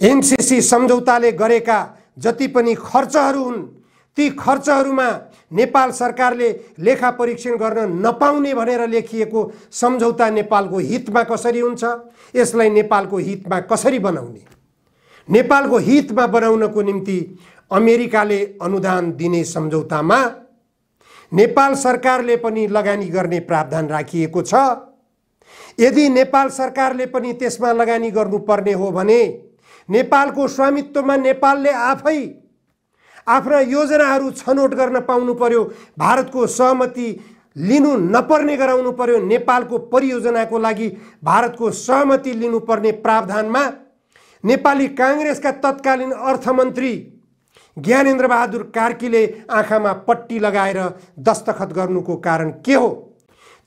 MCC सम्झौताले गरेका जति पनि खर्चहरू हुन् ती खर्चहरूमा नेपाल सरकारले लेखा परीक्षण गर्न नपाउने भनेर लेखिएको सम्झौता नेपालको हितमा कसरी हुन्छ? यसलाई नेपालको हितमा कसरी बनाउने? नेपालको हितमा बनाउनको निम्ति अमेरिकाले अनुदान दिने सम्झौतामा नेपाल सरकारले पनि लगानी गर्ने प्रावधान राखिएको छ। यदि नेपाल सरकारले पनि त्यसमा लगानी गर्नुपर्ने हो भने नेपालको स्वामित्वमा नेपालले आफै आफ्ना योजनाहरू छनौट गर्न पाउनु पर्यो। भारतको सहमति लिनु नपर्ने गराउनु पर्यो। नेपालको परियोजनाको लागि भारतको सहमति लिनुपर्ने प्रावधानमा नेपाली कांग्रेसका तत्कालीन अर्थमन्त्री ज्ञानेन्द्र बहादुर कार्कीले आँखामा पट्टी लगाएर दस्तखत गर्नुको कारण के हो?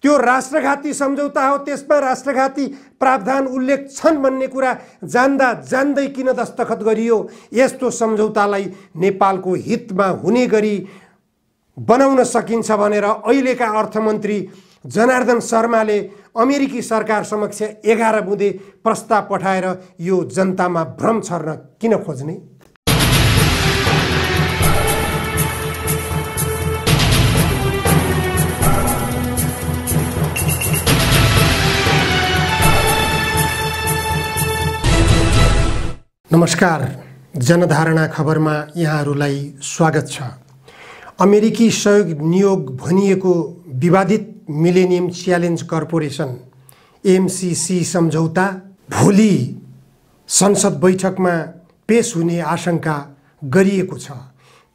त्यो राष्ट्रघाती सम्झौता हो। त्यसमा राष्ट्रघाती प्रावधान उल्लेख छन् भन्ने कुरा जान्दा जान्दै किन दस्तखत गरियो? यस्तो सम्झौतालाई नेपालको हितमा हुने गरी बनाउन सकिन्छ भनेर अहिलेका अर्थमन्त्री जनार्दन शर्माले अमेरिकी सरकार समक्ष 11 बुँदे प्रस्ताव पठाएर यो जनतामा भ्रम छर्न किन खोज्ने? नमस्कार, जनधारणा खबरमा यहाँहरूलाई स्वागत छ। अमेरिकी सहयोग नियोग भनिएको विवादित मिलेनियम च्यालेन्ज कर्पोरेसन एमसीसी सम्झौता भोलि संसद बैठकमा पेश हुने आशंका गरिएको छ।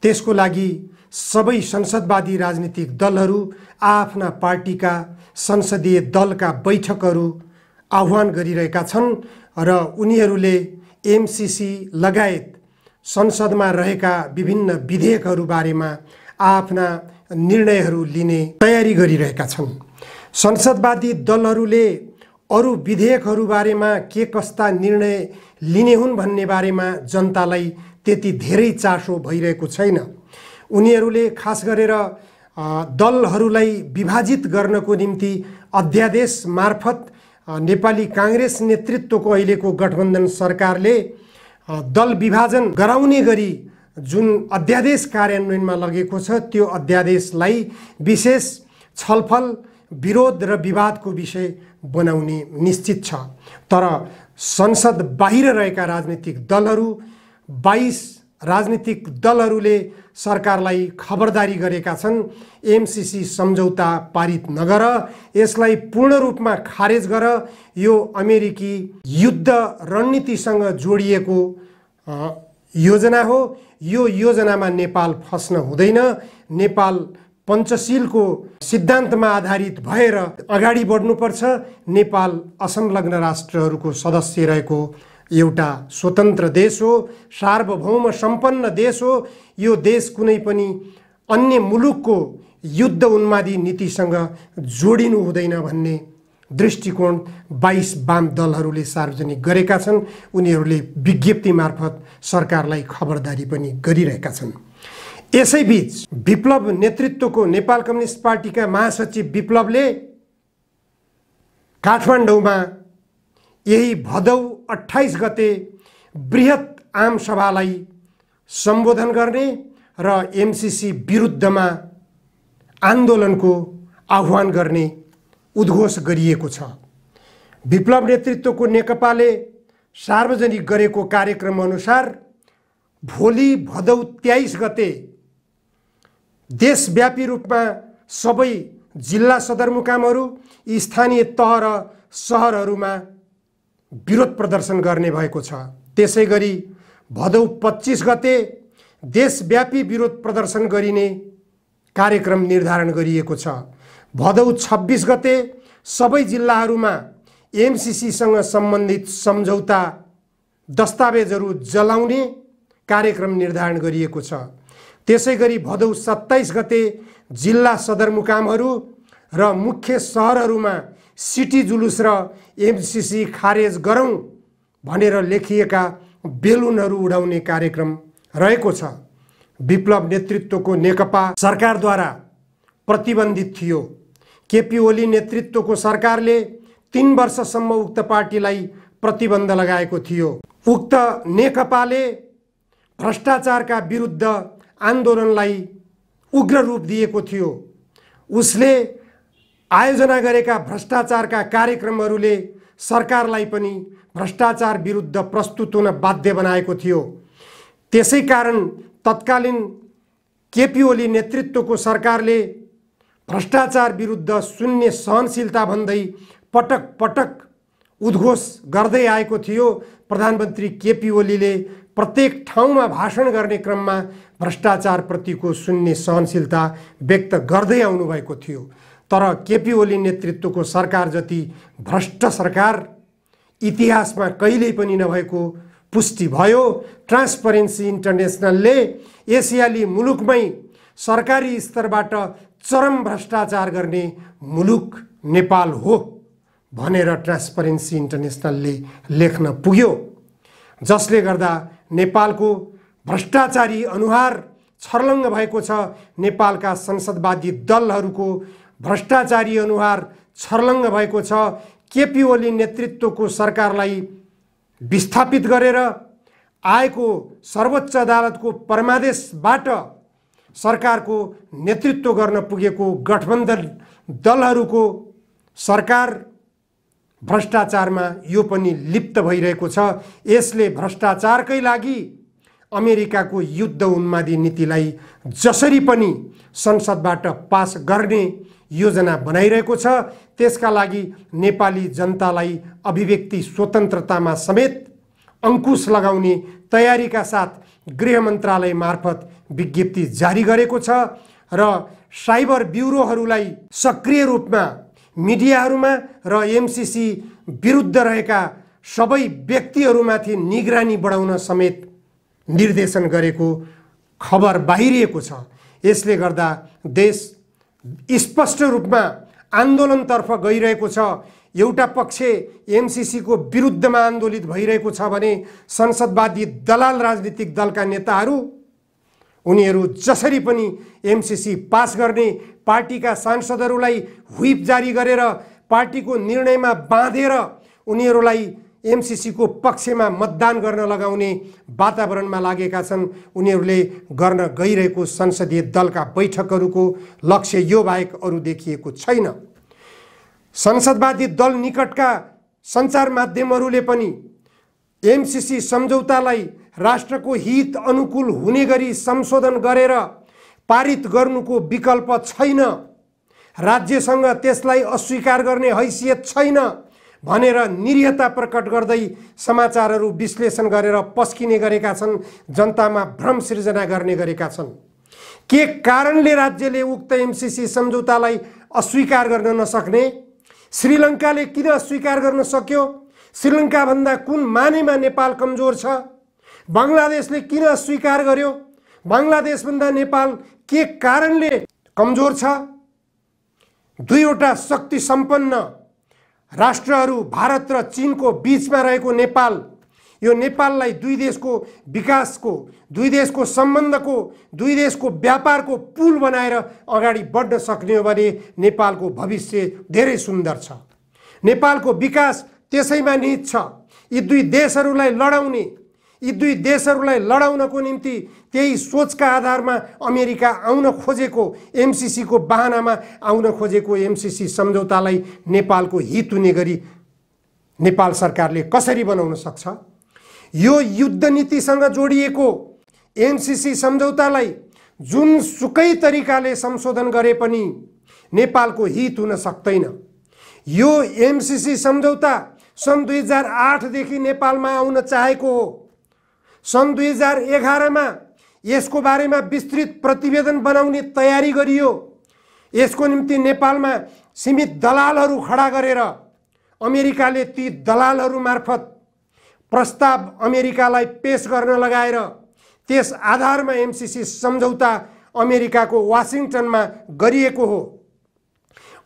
त्यसको लागि सबै संसदवादी राजनीतिक दलहरू आफ्ना पार्टीका संसदीय दलका बैठकहरू आह्वान गरिरहेका छन् र उनीहरूले एमसीसी लगायत संसदमा रहेका विभिन्न विधेयकहरू बारेमा आफ्ना निर्णयहरू लिने तयारी गरिरहेका छन्। संसदवादी दलहरूले अरू विधेयकहरू बारेमा के कस्ता निर्णय लिने हुन् भन्ने बारेमा जनतालाई त्यति धेरै चासो भइरहेको छैन। उनीहरूले खास गरेर दलहरूलाई विभाजित गर्नको निम्ति अध्यादेश मार्फत नेपाली कांग्रेस नेतृत्वको अहिलेको गठबन्धन सरकारले दल विभाजन गराउने गरी जुन अध्यादेश कार्यान्वयनमा लगेको छ त्यो अध्यादेशलाई विशेष छलफल विरोध र विवादको विषय बनाउने निश्चित छ। तर संसद बाहिर रहेका राजनीतिक दलहरू 22 राजनीतिक दलहरूले सरकारलाई खबरदारी गरेका छन्। एमसीसी सम्झौता पारित नगर, यसलाई पूर्ण रूपमा खारेज गर। यो अमेरिकी युद्ध रणनीतिसँग जोडिएको योजना हो। यो योजनामा नेपाल फस्न हुँदैन। नेपाल पञ्चशीलको सिद्धान्तमा आधारित भएर अगाडि बढ्नुपर्छ। नेपाल असंलग्न राष्ट्रहरूको सदस्य रहेको एउटा स्वतन्त्र देश हो, सार्वभौम सम्पन्न देश हो। यो देश कुनै पनि अन्य मुलुकको युद्ध उन्मादी नीतिसँग जोडिनु हुँदैन भन्ने दृष्टिकोण 22 वाम दलहरूले सार्वजनिक गरेका छन्। उनीहरूले विज्ञप्ति मार्फत सरकारलाई खबरदारी पनि गरिरहेका छन्। यसैबीच विप्लव नेतृत्वको नेपाल कम्युनिस्ट पार्टीका महासचिव विप्लवले काठमाडौँमा यही भदौ 28 गते बृहत आम सभालाई सम्बोधन गर्ने र एमसीसी विरुद्धमा आन्दोलनको आह्वान गर्ने उद्घोष गरिएको छ। विप्लव नेतृत्वको नेकपाले सार्वजनिक गरेको कार्यक्रम अनुसार भोलि भदौ 23 गते देशव्यापी रूपमा सबै जिल्ला सदरमुकामहरू, स्थानीय तह र सहरहरूमा विरोध प्रदर्शन गर्ने भएको छ। त्यसैगरी भदौ 25 गते देशव्यापी विरोध प्रदर्शन गरिने कार्यक्रम निर्धारण गरिएको छ। भदौ 26 गते सबै जिल्लाहरूमा एमसीसीसँग सम्बन्धित सम्झौता दस्तावेजहरू जलाउने कार्यक्रम निर्धारण गरिएको छ। त्यसैगरी भदौ 27 गते जिल्ला सदरमुकामहरू र मुख्य सहरहरूमा सिटी जुलुस र एमसीसी खारेज गरौँ भनेर लेखिएका बेलुनहरू उडाउने कार्यक्रम रहेको छ। विप्लव नेतृत्वको नेकपा सरकारद्वारा प्रतिबन्धित थियो। केपी ओली नेतृत्वको सरकारले 3 वर्षसम्म उक्त पार्टीलाई प्रतिबन्ध लगाएको थियो। उक्त नेकपाले भ्रष्टाचारका विरुद्ध आन्दोलनलाई उग्र रूप दिएको थियो। उसले आयोजना गरेका भ्रष्टाचारका कार्यक्रमहरूले सरकारलाई पनि भ्रष्टाचार विरुद्ध प्रस्तुत हुन बाध्य बनाएको थियो। त्यसै कारण तत्कालीन केपी ओली नेतृत्वको सरकारले भ्रष्टाचार विरुद्ध शून्य सहनशीलता भन्दै पटक पटक उद्घोष गर्दै आएको थियो। प्रधानमन्त्री केपी ओलीले प्रत्येक ठाउँमा भाषण गर्ने क्रममा भ्रष्टाचारप्रतिको शून्य सहनशीलता व्यक्त गर्दै आउनुभएको थियो। तर केपी ओली नेतृत्वको सरकार जति भ्रष्ट सरकार इतिहासमा कहिल्यै पनि नभएको पुष्टि भयो। ट्रान्सपरेन्सी इन्टरनेसनलले एसियाली मुलुकमै सरकारी स्तरबाट चरम भ्रष्टाचार गर्ने मुलुक नेपाल हो भनेर ट्रान्सपरेन्सी इन्टरनेसनलले लेख्न पुग्यो, जसले गर्दा नेपालको भ्रष्टाचारी अनुहार छर्लङ्ग भएको छ। नेपालका संसदवादी दलहरूको भ्रष्टाचारी अनुहार छर्लङ्ग भएको छ। केपी ओली नेतृत्वको सरकारलाई विस्थापित गरेर आएको सर्वोच्च अदालतको परमादेशबाट सरकारको नेतृत्व गर्न पुगेको गठबन्धन दलहरूको सरकार भ्रष्टाचारमा यो पनि लिप्त भइरहेको छ। यसले भ्रष्टाचारकै लागि अमेरिकाको युद्ध उन्मादी नीतिलाई जसरी पनि संसदबाट पास गर्ने योजना बनाइरहेको छ। त्यसका लागि नेपाली जनतालाई अभिव्यक्ति स्वतन्त्रतामा समेत अंकुश लगाउने तयारीका साथ गृह मन्त्रालय मार्फत विज्ञप्ति जारी गरेको छ र साइबर ब्युरोहरूलाई सक्रिय रूपमा मिडियाहरूमा र एमसीसी विरुद्ध रहेका सबै व्यक्तिहरूमाथि निगरानी बढाउन समेत निर्देशन गरेको खबर बाहिरिएको छ। यसले गर्दा देश स्पष्ट रूपमा आन्दोलनतर्फ गइरहेको छ। एउटा पक्ष एमसीसी को विरुद्धमा आन्दोलित भइरहेको छ भने संसदवादी दलाल राजनीतिक दलका नेताहरू उनीहरू जसरी पनि एमसीसी पास गर्ने, पार्टीका सांसदहरूलाई व्हिप जारी गरेर पार्टीको निर्णयमा बाँधेर उनीहरूलाई एमसीसी को पक्षमा मतदान गर्न लगाउने वातावरणमा लागेका छन्। उनीहरूले गर्न गइरहेको संसदीय दलका बैठकहरूको लक्ष्य यो बाहेक अरू देखिएको छैन। संसदवादी दल निकटका सञ्चार माध्यमहरूले पनि एमसीसी सम्झौतालाई राष्ट्रको हित अनुकूल हुने गरी संशोधन गरेर पारित गर्नुको विकल्प छैन, राज्यसँग त्यसलाई अस्वीकार गर्ने हैसियत छैन भनेर निरीहता प्रकट गर्दै समाचारहरू विश्लेषण गरेर पस्किने गरेका छन्, जनतामा भ्रम सिर्जना गर्ने गरेका छन्। के कारणले राज्यले उक्त एमसीसी सम्झौतालाई अस्वीकार गर्न नसक्ने? श्रीलङ्काले किन अस्वीकार गर्न सक्यो? श्रीलङ्का भन्दा कुन मानेमा नेपाल कमजोर छ? बङ्गलादेशले किन अस्वीकार गर्यो? बङ्गलादेश भन्दा नेपाल के कारणले कमजोर छ? दुईवटा शक्ति सम्पन्न राष्ट्रहरू भारत र चीनको बीचमा रहेको नेपाल, यो नेपाललाई दुई देशको विकासको, दुई देशको सम्बन्धको, दुई देशको व्यापारको पुल बनाएर अगाडि बढ्न सक्ने हो भने नेपालको भविष्य धेरै सुन्दर छ। नेपालको विकास त्यसैमा निहित छ। यी दुई देशहरूलाई लडाउनको निम्ति त्यही सोचका आधारमा अमेरिका आउन खोजेको, एमसीसी को बहानामा आउन खोजेको एमसीसी सम्झौतालाई नेपालको हित हुने गरी नेपाल सरकारले कसरी बनाउन सक्छ? यो युद्ध नीतिसँग जोडिएको एमसीसी सम्झौतालाई जुनसुकै तरिकाले संशोधन गरे पनि नेपालको हित हुन सक्दैन। यो एमसीसी सम्झौता सन् 2008 देखि नेपालमा आउन चाहेको हो। सन् 2011 मा यसको बारेमा विस्तृत प्रतिवेदन बनाउने तयारी गरियो। यसको निम्ति नेपालमा सीमित दलालहरू खडा गरेर अमेरिकाले ती दलालहरू मार्फत प्रस्ताव अमेरिकालाई पेश गर्न लगाएर त्यस आधारमा एमसीसी सम्झौता अमेरिकाको वाशिंगटनमा गरिएको हो।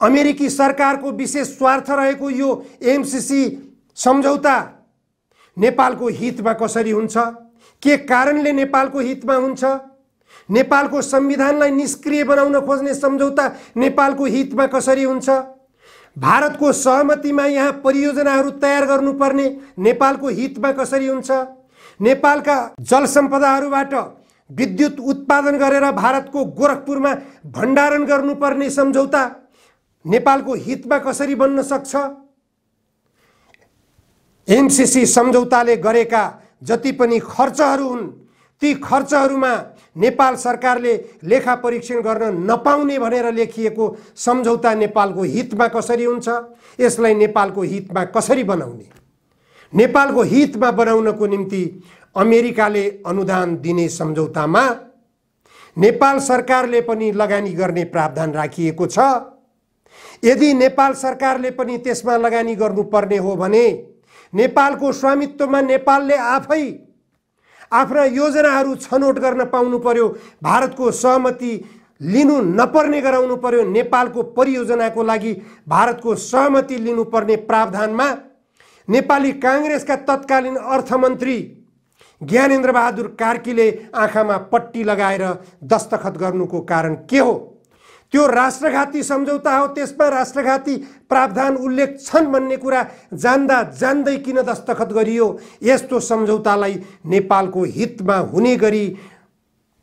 अमेरिकी सरकारको विशेष स्वार्थ रहेको यो एमसीसी सम्झौता नेपालको हितमा कसरी हुन्छ? के कारणले नेपालको हितमा हुन्छ? नेपालको संविधानलाई निष्क्रिय बनाउन खोज्ने सम्झौता नेपालको हितमा कसरी हुन्छ? भारतको सहमतिमा यहाँ परियोजनाहरू तयार गर्नुपर्ने नेपालको हितमा कसरी हुन्छ? नेपालका जल सम्पदाहरूबाट विद्युत उत्पादन गरेर भारतको गोरखपुरमा भण्डारण गर्नुपर्ने सम्झौता नेपालको हितमा कसरी बन्न सक्छ? एमसीसी सम्झौताले गरेका जति पनि खर्चहरू हुन् ती खर्चहरूमा नेपाल सरकारले लेखा परीक्षण गर्न नपाउने भनेर लेखिएको सम्झौता नेपालको हितमा कसरी हुन्छ? यसलाई नेपालको हितमा कसरी बनाउने? नेपालको हितमा बनाउनको निम्ति अमेरिकाले अनुदान दिने सम्झौतामा नेपाल सरकारले पनि लगानी गर्ने प्रावधान राखिएको छ। यदि नेपाल सरकारले पनि त्यसमा लगानी गर्नुपर्ने हो भने नेपालको स्वामित्वमा नेपालले आफै आफ्ना योजनाहरू छनौट गर्न पाउनु पर्यो। भारतको सहमति लिनु नपर्ने गराउनु पर्यो। नेपालको परियोजनाको लागि भारतको सहमति लिनुपर्ने प्रावधानमा नेपाली कांग्रेसका तत्कालीन अर्थमन्त्री ज्ञानेन्द्र बहादुर कार्कीले आँखामा पट्टी लगाएर दस्तखत गर्नुको कारण के हो? त्यो राष्ट्रघाती सम्झौता हो, त्यसमा राष्ट्रघाती प्रावधान उल्लेख छन् भन्ने कुरा जान्दा जान्दै किन दस्तखत गरियो? यस्तो सम्झौतालाई नेपालको हितमा हुने गरी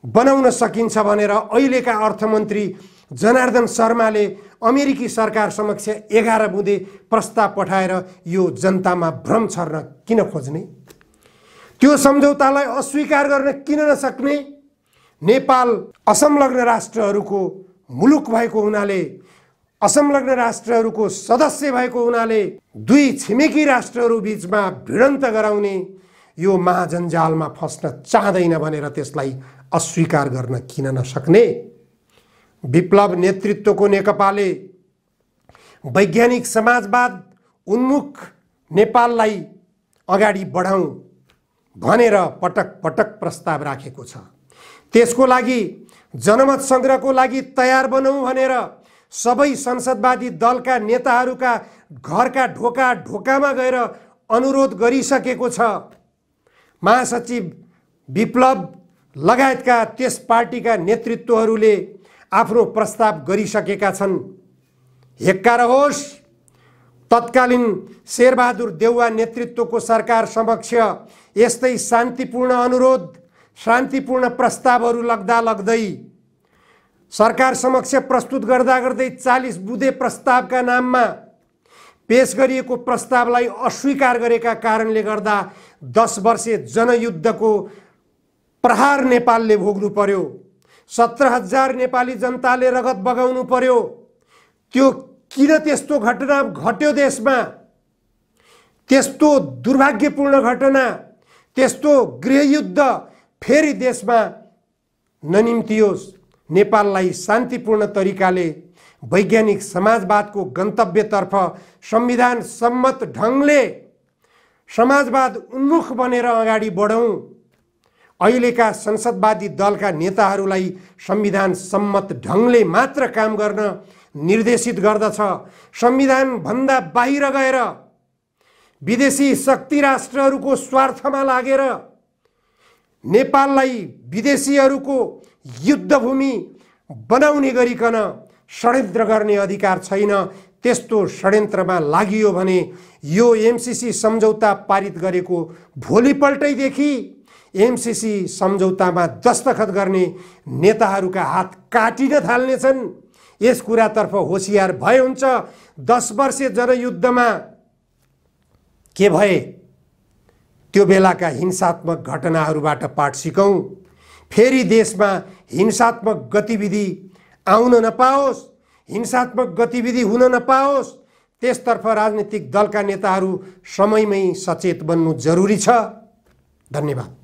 बनाउन सकिन्छ भनेर अहिलेका अर्थमन्त्री जनार्दन शर्माले अमेरिकी सरकार समक्ष 11 बुँदे प्रस्ताव पठाएर यो जनतामा भ्रम छर्न किन खोज्ने? त्यो सम्झौतालाई अस्वीकार गर्न किन नसक्ने? नेपाल असंलग्न राष्ट्रहरूको मुलुक भएको हुनाले, असंलग्न राष्ट्रहरूको सदस्य भएको हुनाले दुई छिमेकी राष्ट्रहरू बीचमा भिडन्त गराउने यो महाजन्जालमा फस्न चाहदैन भनेर त्यसलाई अस्वीकार गर्न किन नसक्ने? विप्लव नेतृत्वको नेकपाले वैज्ञानिक समाजवाद उन्मुख नेपाललाई अगाडि बढाउँ भनेर पटक पटक प्रस्ताव राखेको छ। त्यसको लागि जनमत संग्रहको लागि तयार बनौँ भनेर सबै संसदवादी दलका नेताहरूका घरका ढोका ढोकामा गएर अनुरोध गरिसकेको छ। महासचिव विप्लव लगायतका त्यस पार्टीका नेतृत्वहरूले आफ्नो प्रस्ताव गरिसकेका छन्। हेक्का रहोस्, तत्कालीन शेरबहादुर देउवा नेतृत्वको सरकार समक्ष यस्तै शान्तिपूर्ण अनुरोध, शान्तिपूर्ण प्रस्तावहरू लाग्दै सरकार समक्ष प्रस्तुत गर्दै 40 बुँदे प्रस्तावका नाममा पेश गरिएको प्रस्तावलाई अस्वीकार गरेका कारणले गर्दा 10 वर्षे जनयुद्धको प्रहार नेपालले भोग्नु पर्यो। 17,000 नेपाली जनताले रगत बगाउनु पर्यो। त्यो किन त्यस्तो घटना घट्यो देशमा? त्यस्तो दुर्भाग्यपूर्ण घटना, त्यस्तो गृहयुद्ध फेरि देशमा ननिम्तियोस्। नेपाललाई शान्तिपूर्ण तरिकाले वैज्ञानिक समाजवादको गन्तव्यतर्फ संविधान सम्मत ढङ्गले समाजवाद उन्मुख बनेर अगाडि बढौँ। अहिलेका संसदवादी दलका नेताहरूलाई संविधान सम्मत ढङ्गले मात्र काम गर्न निर्देशित गर्दछ। संविधान भन्दा बाहिर गएर विदेशी शक्ति राष्ट्रहरूको स्वार्थमा लागेर नेपाललाई विदेशीहरूको युद्धभूमि बनाउने गरिकन षड्यन्त्र गर्ने अधिकार छैन। त्यस्तो षड्यन्त्रमा लागियो भने यो एमसीसी सम्झौता पारित गरेको भोलिपल्टैदेखि एमसीसी सम्झौतामा दस्तखत गर्ने नेताहरूका हात काटिन थाल्नेछन्। यस कुरातर्फ होशियार भए हुन्छ। 10 वर्षे जनयुद्धमा के भए त्यो बेलाका हिंसात्मक घटनाहरूबाट पाठ सिकौँ। फेरि देशमा हिंसात्मक गतिविधि आउन नपाओस्, हिंसात्मक गतिविधि हुन नपाओस्, त्यसतर्फ राजनीतिक दलका नेताहरू समयमै सचेत बन्नु जरुरी छ। धन्यवाद।